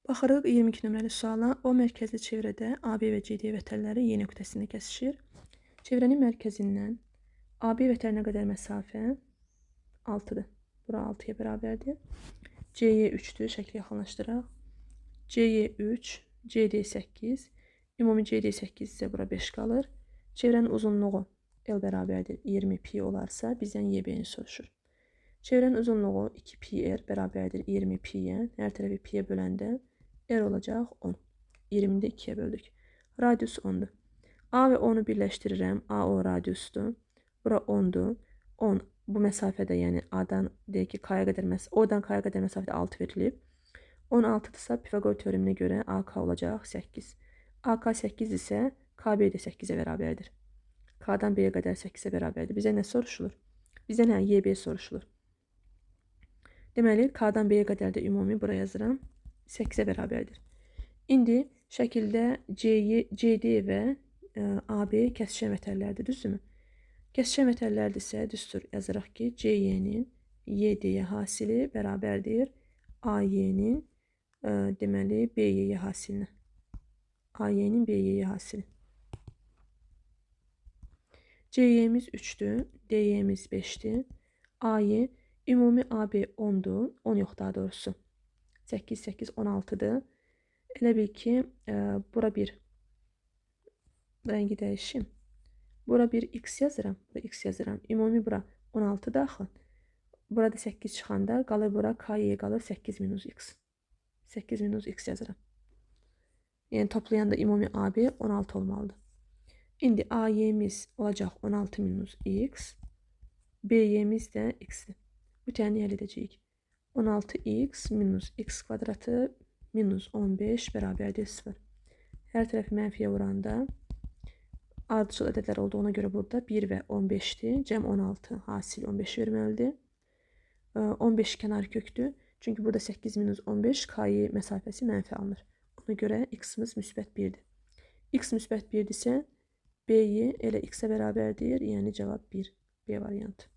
Baxırıq 22 nömrəli suala. O mərkəzli çevrədə AB və CD vətərləri Y nöqtəsində kəsişir. Çevrənin mərkəzindən AB vətərinə qədər məsafə 6-dır. Bura 6-ya bərabərdir. CY 3-dür. Şəkli yaxınlaşdıraq. CY 3, CD 8. Ümumi CD 8 isə bura 5 qalır. Çevrənin uzunluğu L bərabərdir 20 pi olarsa bizdən YB-ni soruşur. Çevrənin uzunluğu 2 pi R bərabərdir 20 pi-yə. Hər tərəfi pi-yə böləndə R olacaq 10. 20-ni də 2-yə böldük. Radius 10-dur. A və 10-u birləşdirirəm. AO radiusdur. Bura 10-dur. 10 bu məsafədə, yəni A-dan deyək ki, K-ya qədər O-dan K-ya qədər məsafədə 6 verilib. 16-dırsa Pifaqor teoreminə görə AK olacaq 8. AK 8 isə KB də 8-ə bərabərdir. K-dan B-yə qədər 8-ə bərabərdir. Bizə nə soruşulur? Bizdən YB soruşulur. Deməli, K-dan B-yə qədər də ümumi bura yazıram. 8-ə bərabərdir. İndi şəkildə CD və AB kəsişən vətərlərdir, düzdürmü? Kəsişən vətərlərdirsə, düzdür, yazırıq ki, CY-nin YD-yə hasili bərabərdir AY-nin deməli BY-yə hasilinə. AY-nin BY-yə hasili. CY-miz 3-dür, DY-miz 5-dir. AY ümumi AB 10-dur, 10 yox daha doğrusu. 8, 8, 16'dır. Elə bil ki, bura bir rəngi dəyişim. Bura bir x yazıram, bura x yazıram. Ümumi bura 16 daxil. Burada 8 çıxanda qalır bura KY qalır 8 minus x. 8 minus x yazıram. Yəni toplayanda ümumi AB 16 olmalıdır. İndi AY'miz olacaq 16 minus x. BY'miz də x'dir. Bu təni həll edəcəyik. 16x minus x kvadratı minus 15 bərabərdir 0. Hər tərəfi mənfiyə vuranda ardıcıl ədədlər olduğuna görə burada 1 və 15'dir. Cəm 16 hasil 15 verməlidir. 15 kənar kökdür. Çünki burada 8 minus 15 KY məsafəsi mənfi alınır. Ona görə x'imiz müsbət 1'dir. X müsbət 1'dirsə BY elə x'ə bərabərdir. Yəni cavab 1. B variantı.